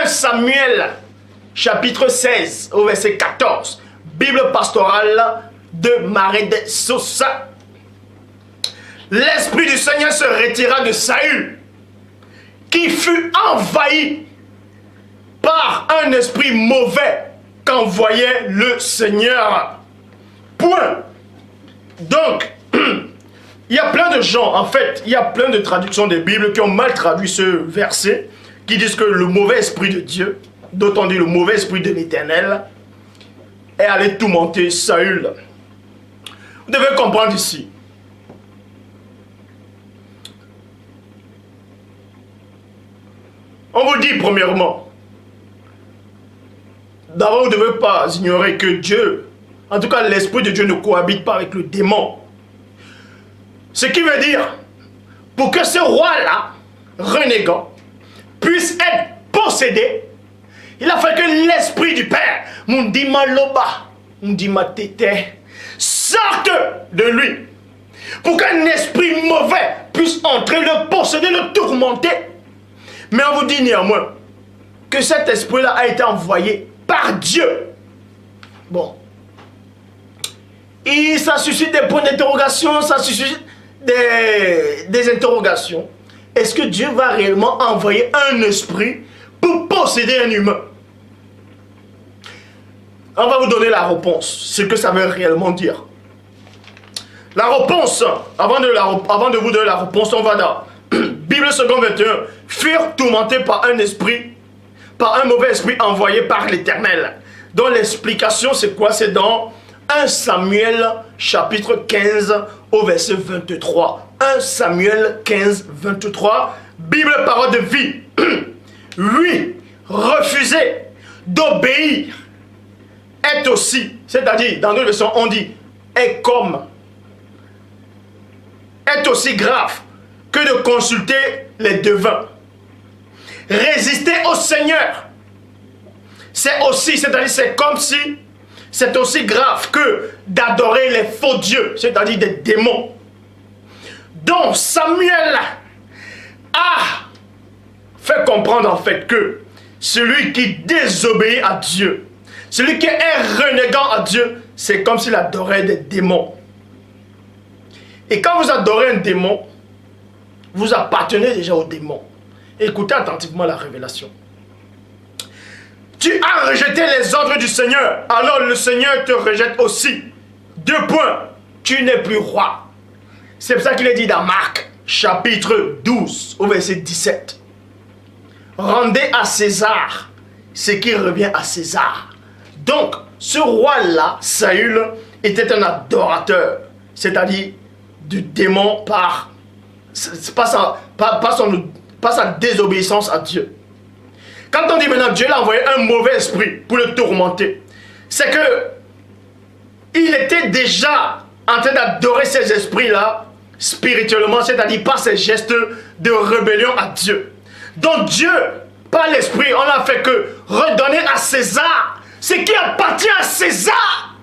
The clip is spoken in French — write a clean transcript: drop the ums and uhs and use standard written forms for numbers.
Samuel, chapitre 16, au verset 14. Bible pastorale de Marais de Sosa. L'Esprit du Seigneur se retira de Saül, qui fut envahi par un esprit mauvais qu'envoyait le Seigneur. Point. Donc, il y a plein de gens, en fait, il y a plein de traductions des Bibles qui ont mal traduit ce verset, qui disent que le mauvais esprit de Dieu, d'autant dit le mauvais esprit de l'Éternel, est allé tourmenter Saül. Vous devez comprendre ici. On vous dit premièrement, d'abord vous ne devez pas ignorer que Dieu, en tout cas l'Esprit de Dieu ne cohabite pas avec le démon. Ce qui veut dire, pour que ce roi-là, renégat, puisse être possédé, il a fallu que l'Esprit du Père, Mundima Loba, Mundima Tete, sorte de lui. Pour qu'un esprit mauvais puisse entrer, le posséder, le tourmenter. Mais on vous dit néanmoins que cet esprit-là a été envoyé par Dieu. Bon. Et ça suscite des points d'interrogation, ça suscite des interrogations. Est-ce que Dieu va réellement envoyer un esprit pour posséder un humain? On va vous donner la réponse, ce que ça veut réellement dire. La réponse, avant de vous donner la réponse, on va dans Bible 2 21, furent tourmentés par un esprit, par un mauvais esprit envoyé par l'Éternel. Donc l'explication c'est quoi? C'est dans 1 Samuel chapitre 15 au verset 23. 1 Samuel 15, 23, Bible parole de vie. Lui, refuser d'obéir est aussi, c'est-à-dire dans d'autres versions on dit est comme, est aussi grave que de consulter les devins. Résister au Seigneur, c'est aussi, c'est-à-dire c'est comme si, c'est aussi grave que d'adorer les faux dieux, c'est-à-dire des démons. Donc Samuel a fait comprendre en fait que celui qui désobéit à Dieu, celui qui est renégant à Dieu, c'est comme s'il adorait des démons. Et quand vous adorez un démon, vous appartenez déjà au démon. Écoutez attentivement la révélation. Tu as rejeté les ordres du Seigneur, alors le Seigneur te rejette aussi. 2 points. Tu n'es plus roi. C'est pour ça qu'il est dit dans Marc, chapitre 12, au verset 17. Rendez à César ce qui revient à César. Donc, ce roi-là, Saül, était un adorateur, c'est-à-dire du démon par sa désobéissance à Dieu. Quand on dit maintenant Dieu l'a envoyé un mauvais esprit pour le tourmenter, c'est que il était déjà en train d'adorer ces esprits-là spirituellement, c'est-à-dire par ses gestes de rébellion à Dieu. Donc Dieu, par l'esprit, on n'a fait que redonner à César ce qui appartient à César.